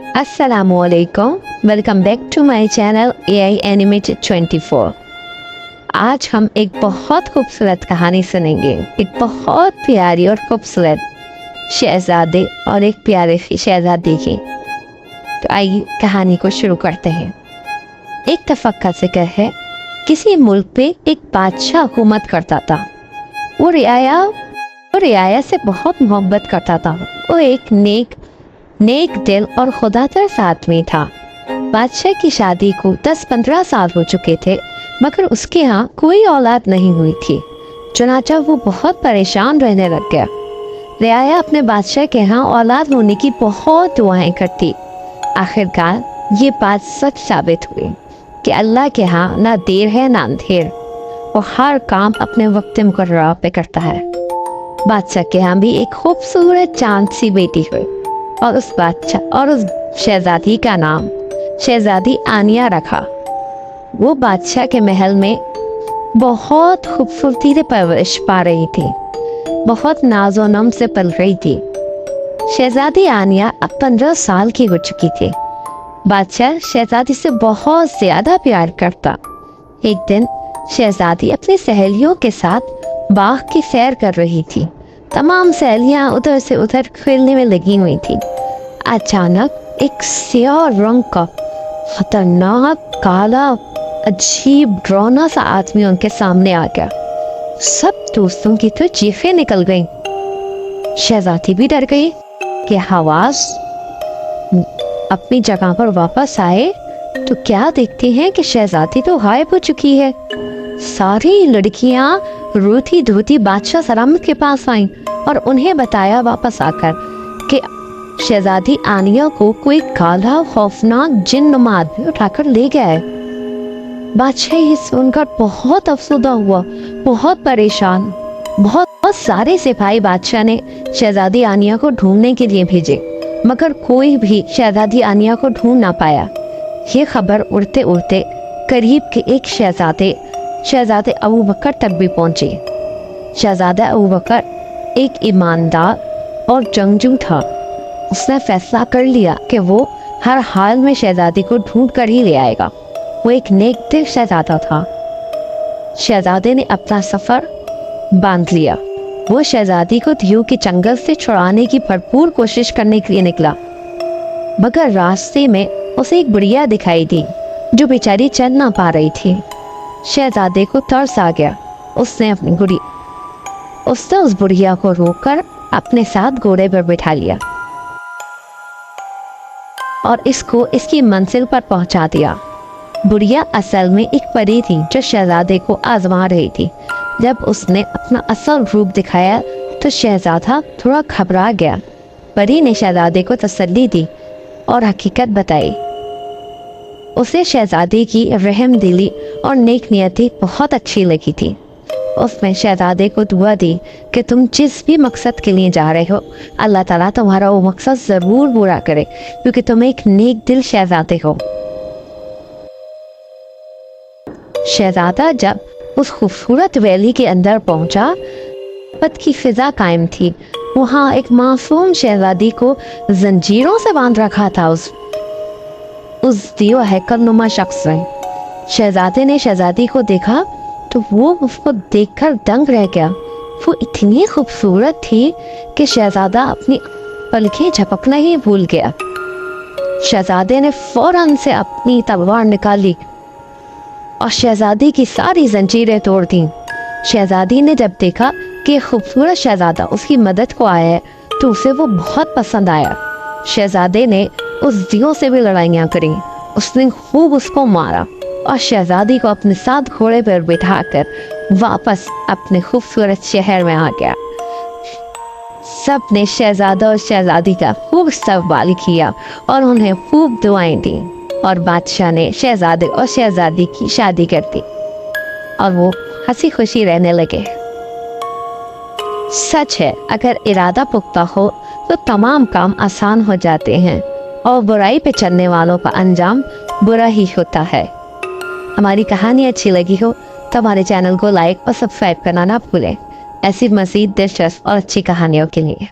अस्सलामुअलैकुम, welcome back to my channel AI animated 24। आज हम एक बहुत खूबसूरत कहानी सुनेंगे। एक बहुत प्यारी और खूबसूरत शहजादे और एक प्यारे शहजादी की। तो आइए कहानी को शुरू करते हैं। एक दफ़ा का जिक्र है, किसी मुल्क पे एक बादशाह हुकूमत करता था। वो रियाया से बहुत मोहब्बत करता था। वो एक नेक दिल और खुदातर्स आदमी था। बादशाह की शादी को 10-15 साल हो चुके थे, मगर उसके यहाँ कोई औलाद नहीं हुई थी। चुनाचा वो बहुत परेशान रहने लग गया। रियाया अपने बादशाह के यहाँ औलाद होने की बहुत दुआएं करती। आखिरकार ये बात सच साबित हुई कि अल्लाह के यहाँ ना देर है ना अंधेर। वो हर काम अपने वक्त मुकर्रर पे करता है। बादशाह के यहाँ भी एक खूबसूरत चांद सी बेटी हुई और उस शहजादी का नाम शहजादी आनिया रखा। वो बादशाह के महल में बहुत खूबसूरती से परवरिश पा रही थी, बहुत नाज़ो नम से पल रही थी। शहजादी आनिया अब 15 साल की हो चुकी थी। बादशाह शहजादी से बहुत ज़्यादा प्यार करता। एक दिन शहजादी अपनी सहेलियों के साथ बाग की सैर कर रही थी। तमाम सहेलियां उधर से उधर खेलने में लगी हुई थी। अचानक एक स्याह रंग का खतरनाक काला अजीब डरावना सा आदमी उनके सामने आ गया। सब दोस्तों की तो चीखें निकल गईं। शहजादी भी डर गई कि हवास अपनी जगह पर वापस आए तो क्या देखते हैं कि शहजादी तो गायब हो चुकी है। सारी लड़कियां रोती धोती बादशाह सलामत के पास आईं और उन्हें बताया वापस आकर कि शहजादी आनिया को कोई काला खौफनाक जिन्नुमा आदमी उठाकर ले गया है। बादशाह ये सुनकर बहुत अफसोदा हुआ, बहुत परेशान। बहुत सारे सिपाही बादशाह ने शहजादी आनिया को ढूंढने के लिए भेजे, मगर कोई भी शहजादी आनिया को ढूंढ ना पाया। ये खबर उड़ते उड़ते करीब के एक शहजादे अबू बकर तक भी पहुंची। शहजादा अबू बकर एक ईमानदार और जंगजू था। उसने फैसला कर लिया कि वो हर हाल में शहजादी को ढूंढ कर ही ले आएगा। वो एक नेक दिल शहजादा था। शहजादे ने अपना सफर बांध लिया। वो शहजादी को दियो के जंगल से छुड़ाने की भरपूर कोशिश करने के लिए निकला, मगर रास्ते में उसे एक बुढ़िया दिखाई दी जो बेचारी चल ना पा रही थी। शहजादे को तरस आ गया। उसने उस बुढ़िया को रोककर अपने साथ घोड़े पर बिठा लिया और इसको इसकी मंजिल पर पहुंचा दिया। बुढ़िया असल में एक परी थी जो शहजादे को आजमा रही थी। जब उसने अपना असल रूप दिखाया तो शहजादा थोड़ा घबरा गया। परी ने शहजादे को तसल्ली दी और हकीकत बताई। उसे शहजादी की रहमदिली और नेक नियति बहुत अच्छी लगी थी। उसने शहजादे को दुआ दी कि तुम जिस भी मकसद के लिए जा रहे हो, अल्लाह ताला तुम्हारा वो मकसद ज़रूर पूरा करे, क्योंकि तुम एक नेक दिल शहजादे हो। शहजादा जब उस खूबसूरत वैली के अंदर पहुंचा, पद की फिजा कायम थी। वहाँ एक मासूम शहजादी को जंजीरों से बांध रखा था उस दियो हैकल नुमा शख्स ने। शहजादे ने शहजादी को देखा तो वो उसको देखकर दंग रह गया। वो इतनी खूबसूरत थी कि शहजादा अपनी पलकें झपकना ही भूल गया। शहजादे ने फौरन से अपनी तलवार निकाली और शहजादी की सारी जंजीरें तोड़ दी। शहजादी ने जब देखा कि खूबसूरत शहजादा उसकी मदद को आया है तो उसे वो बहुत पसंद आया। शहजादे ने उस दियो से भी लड़ाइयाँ करी। उसने खूब उसको मारा और शहजादी को अपने साथ घोड़े पर बिठाकर वापस अपने खूबसूरत शहर में आ गया। सब ने शहजादा और शहजादी का खूब इस्तकबाल किया और उन्हें खूब दुआएं दी और बादशाह ने शहजादे और शहजादी की शादी कर दी और वो हंसी खुशी रहने लगे। सच है, अगर इरादा पुख्ता हो तो तमाम काम आसान हो जाते हैं और बुराई पे चलने वालों का अंजाम बुरा ही होता है। हमारी कहानी अच्छी लगी हो तो हमारे चैनल को लाइक और सब्सक्राइब करना ना भूलें, ऐसी मज़ीद दिलचस्प और अच्छी कहानियों के लिए।